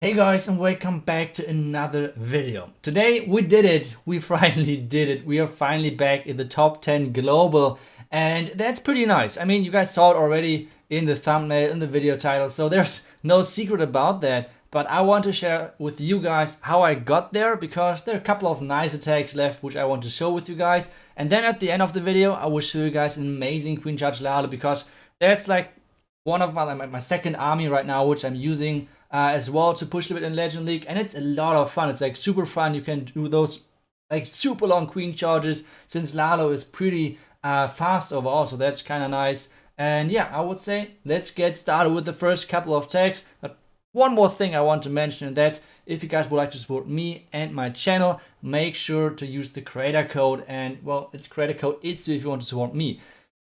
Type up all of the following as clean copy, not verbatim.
Hey guys, and welcome back to another video. Today we did it. We finally did it. We are finally back in the top 10 global, and that's pretty nice. I mean, you guys saw it already in the thumbnail, in the video title, so there's no secret about that. But I want to share with you guys how I got there, because there are a couple of nice attacks left which I want to show with you guys. And then at the end of the video I will show you guys an amazing Queen Charge Lalo, because that's like one of my second army right now, which I'm using as well to push a bit in Legend League, and it's a lot of fun. It's like super fun. You can do those like super long queen charges, since Lalo is pretty fast overall, so that's kind of nice. And yeah, I would say let's get started with the first couple of tags. But one more thing I want to mention, and that's if you guys would like to support me and my channel, make sure to use the creator code. And well, it's creator code ITSU if you want to support me.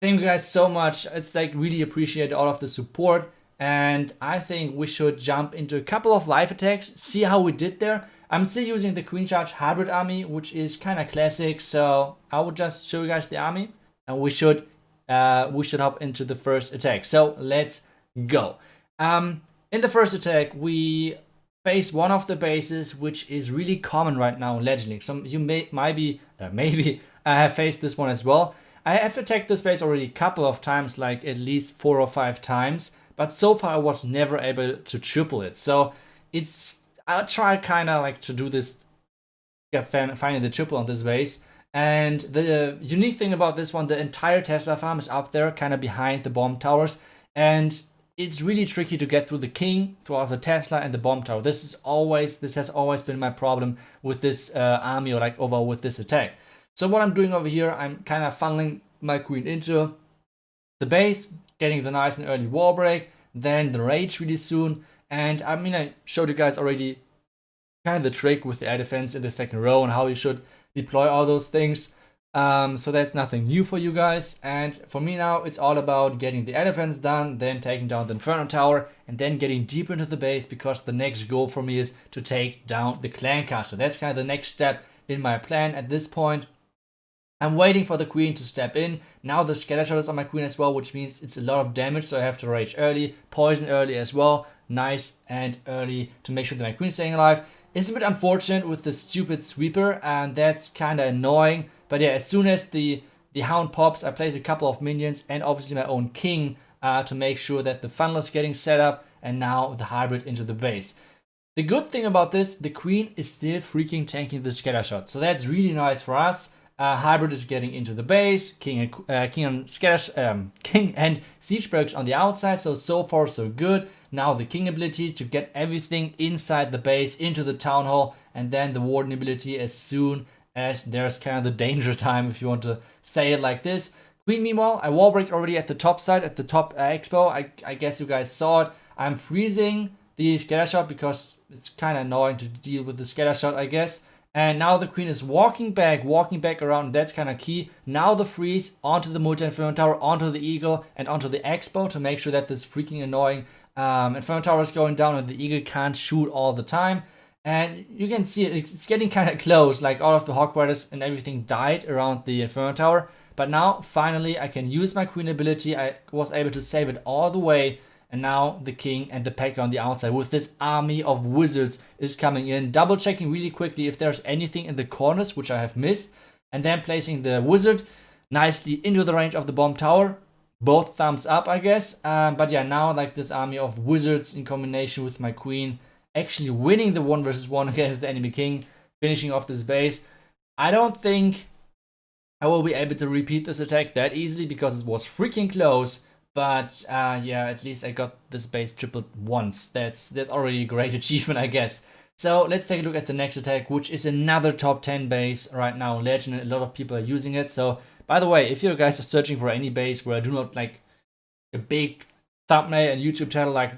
Thank you guys so much. It's like really appreciate all of the support. And I think we should jump into a couple of live attacks, see how we did there. I'm still using the Queen Charge Hybrid army, which is kind of classic. So I will just show you guys the army, and we should hop into the first attack. So let's go. In the first attack, we face one of the bases, which is really common right now in Legend League. Some you maybe have faced this one as well. I have attacked this base already a couple of times, like at least 4 or 5 times. But so far I was never able to triple it. So I'll try kind of like to do this, finding the triple on this base. And the unique thing about this one, the entire Tesla farm is up there, kind of behind the bomb towers. And it's really tricky to get through the king, throughout the Tesla and the bomb tower. This has always been my problem with this army, or like overall with this attack. So what I'm doing over here, I'm kind of funneling my queen into the base, getting the nice and early wall break, then the rage really soon. And I mean, I showed you guys already kind of the trick with the air defense in the second row and how you should deploy all those things. So that's nothing new for you guys. And for me now, it's all about getting the air defense done, then taking down the Inferno Tower, and then getting deeper into the base, because the next goal for me is to take down the Clan Castle. That's kind of the next step in my plan at this point. I'm waiting for the queen to step in. Now the scatter shot is on my queen as well, which means it's a lot of damage, so I have to rage early, poison early as well, nice and early to make sure that my queen is staying alive. It's a bit unfortunate with the stupid sweeper, and that's kind of annoying. But yeah, as soon as the hound pops, I place a couple of minions and obviously my own king to make sure that the funnel is getting set up, and now the hybrid into the base. The good thing about this, the queen is still freaking tanking the scatter shot, so that's really nice for us. Hybrid is getting into the base, king and siege bergs on the outside, so far so good. Now the king ability to get everything inside the base into the town hall, and then the warden ability as soon as there's kind of the danger time, if you want to say it like this. Queen, meanwhile, I wall break already at the top side, at the top expo. I guess you guys saw it. I'm freezing the scatter shot because it's kind of annoying to deal with the scatter shot, I guess. And now the queen is walking back around. That's kind of key. Now the freeze onto the multi-inferno tower, onto the eagle, and onto the expo to make sure that this freaking annoying inferno tower is going down and the eagle can't shoot all the time. And you can see it's getting kind of close, like all of the Hawk Riders and everything died around the inferno tower. But now finally I can use my queen ability. I was able to save it all the way. And now the king and the packer on the outside with this army of wizards is coming in. Double checking really quickly if there's anything in the corners which I have missed. And then placing the wizard nicely into the range of the bomb tower. Both thumbs up, I guess. But yeah, now like this army of wizards in combination with my queen actually winning the 1 versus 1 against the enemy king. Finishing off this base. I don't think I will be able to repeat this attack that easily because it was freaking close. But yeah, at least I got this base tripled once. That's already a great achievement, I guess. So let's take a look at the next attack, which is another top 10 base right now in Legend. A lot of people are using it. So by the way, if you guys are searching for any base where I do not like a big thumbnail and YouTube channel like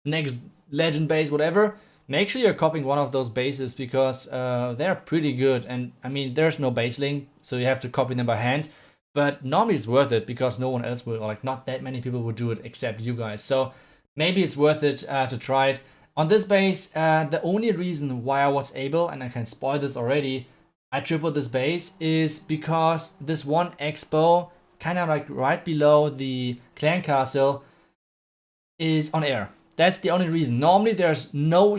next Legend base, whatever, make sure you're copying one of those bases, because they're pretty good. And I mean, there's no base link, so you have to copy them by hand. But normally it's worth it because no one else will, or like not that many people will do it except you guys. So maybe it's worth it to try it. On this base, the only reason why I was able, and I can spoil this already, I tripled this base, is because this one expo, kind of like right below the clan castle, is on air. that's the only reason. Normally there's no,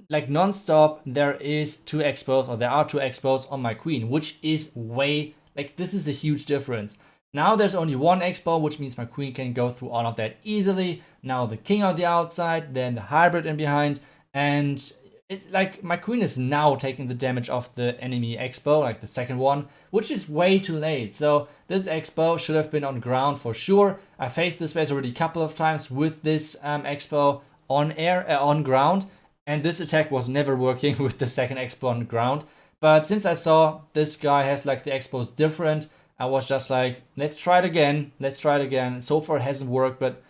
like non-stop, there is 2 expos, or there are 2 expos on my queen, which is way, like this is a huge difference. Now there's only 1 expo, which means my queen can go through all of that easily. Now the king on the outside, then the hybrid in behind, and it's like my queen is now taking the damage of the enemy expo, like the second one, which is way too late. So this expo should have been on ground for sure. I faced this base already a couple of times with this expo on air, on ground, and this attack was never working with the second expo on ground. But since I saw this guy has like the expos different, I was just like, let's try it again. Let's try it again. So far it hasn't worked, but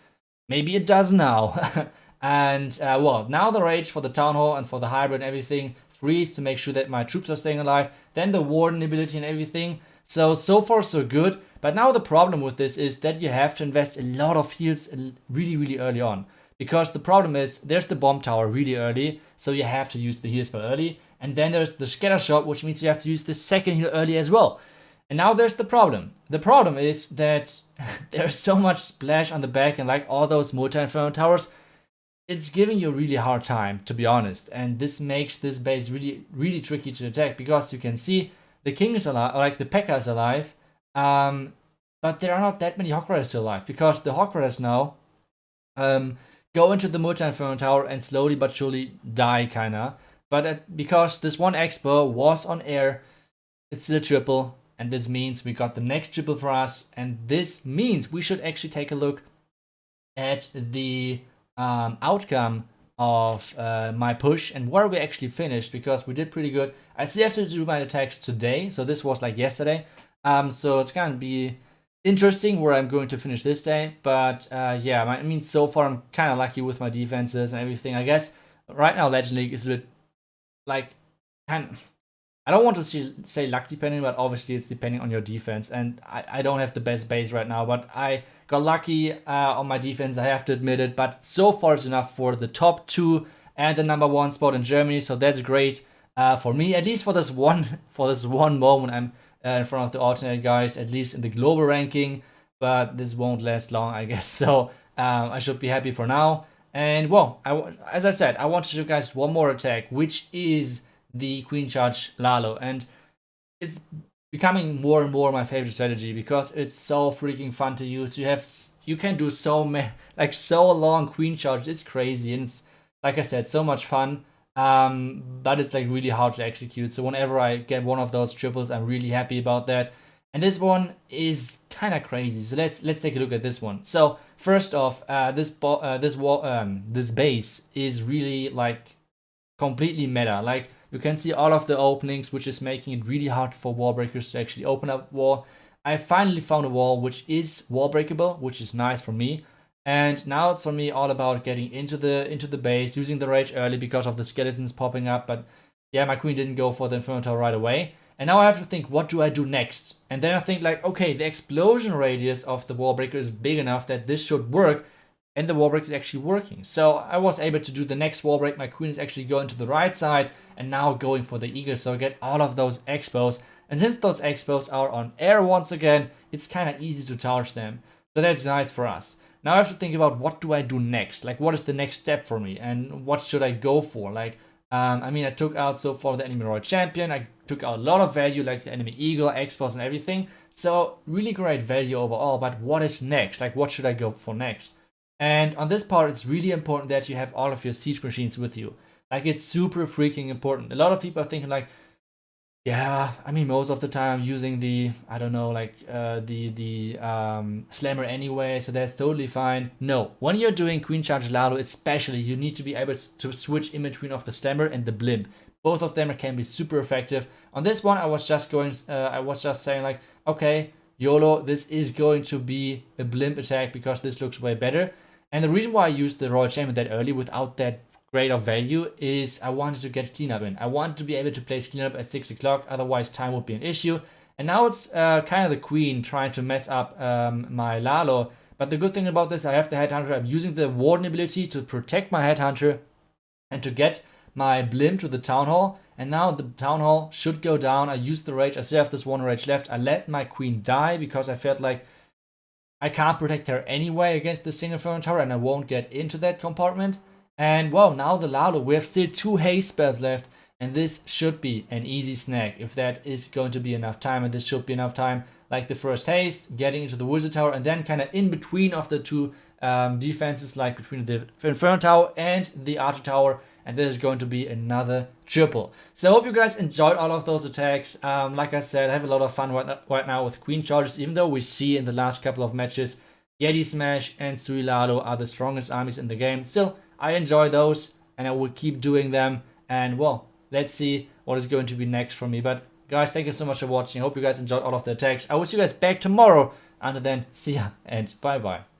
maybe it does now. And well, now the rage for the town hall and for the hybrid and everything, freeze to make sure that my troops are staying alive, then the warden ability and everything. So far so good. But now the problem with this is that you have to invest a lot of heals really early on. Because the problem is there's the bomb tower really early, so you have to use the heal spell early. And then there's the scatter shot, which means you have to use the second heal early as well. And now there's the problem. The problem is that there's so much splash on the back and like all those multi-inferno towers, it's giving you a really hard time, to be honest. And this makes this base really tricky to attack, because you can see the king is alive, like the P.E.K.K.A is alive, but there are not that many Hawk Riders still alive, because the Hawk Riders now go into the multi-inferno tower and slowly but surely die, kinda. But because this one expo was on air, it's still a triple, and this means we got the next triple for us, and this means we should actually take a look at the outcome of my push and where we actually finished, because we did pretty good. I still have to do my attacks today, so this was like yesterday. So it's gonna be interesting where I'm going to finish this day. But yeah, I mean, so far I'm kind of lucky with my defenses and everything. I guess right now Legend League is a bit like I don't want to say luck depending, but obviously it's depending on your defense. And I don't have the best base right now, but I got lucky on my defense, I have to admit it. But so far it's enough for the top 2 and the number 1 spot in Germany. So that's great for me, at least for this one moment. I'm in front of the alternate guys, at least in the global ranking. But this won't last long, I guess. So I should be happy for now. And well, as I said, I want to show you guys one more attack, which is the Queen Charge Lalo, and it's becoming more and more my favorite strategy because it's so freaking fun to use. You can do so long Queen Charge. It's crazy, and it's, like I said, so much fun. But it's like really hard to execute. So whenever I get one of those triples, I'm really happy about that. And this one is kind of crazy. So let's take a look at this one. So first off, this base is really like completely meta. Like, you can see all of the openings, which is making it really hard for wall breakers to actually open up wall. I finally found a wall which is wall breakable, which is nice for me. And now it's for me all about getting into the base, using the rage early because of the skeletons popping up. But yeah, my queen didn't go for the Inferno Tower right away. And now I have to think, what do I do next? And then I think like, okay, the explosion radius of the wall breaker is big enough that this should work. And the wall break is actually working. So I was able to do the next wall break. My queen is actually going to the right side and now going for the eagle. So I get all of those expos. And since those expos are on air once again, it's kind of easy to charge them. So that's nice for us. Now I have to think about, what do I do next? Like, what is the next step for me? And what should I go for? Like, I mean, I took out so far the enemy royal champion. I took out a lot of value, like the enemy eagle, expos and everything. So really great value overall. But what is next? Like, what should I go for next? And on this part, it's really important that you have all of your siege machines with you. Like, it's super freaking important. A lot of people are thinking like, yeah, I mean, most of the time I'm using the, I don't know, like the slammer anyway, so that's totally fine. No, when you're doing Queen Charge Lalo especially, you need to be able to switch in between of the slammer and the blimp. Both of them can be super effective. On this one, I was just saying like, okay, YOLO, this is going to be a blimp attack because this looks way better. And the reason why I used the Royal Champion that early without that great of value is I wanted to get cleanup in. I wanted to be able to place cleanup at 6 o'clock, otherwise time would be an issue. And now it's kind of the queen trying to mess up my Lalo. But the good thing about this, I have the Headhunter. I'm using the Warden ability to protect my Headhunter and to get my blimp to the Town Hall. And now the Town Hall should go down. I used the rage. I still have this one rage left. I let my queen die because I felt like I can't protect her anyway against the single Inferno Tower and I won't get into that compartment. And well, now the Lalo, we have still 2 haste spells left, and this should be an easy snack if that is going to be enough time, and this should be enough time. Like the first haste, getting into the Wizard Tower, and then kind of in between of the two defenses, like between the Inferno Tower and the Archer Tower, and this is going to be another triple. So I hope you guys enjoyed all of those attacks. Like I said, I have a lot of fun right now with Queen Charges, even though we see in the last couple of matches Yeti Smash and Suilado are the strongest armies in the game. Still, I enjoy those, and I will keep doing them. And well, let's see what is going to be next for me. But guys, thank you so much for watching. I hope you guys enjoyed all of the attacks. I will see you guys back tomorrow. Until then, see ya and bye bye.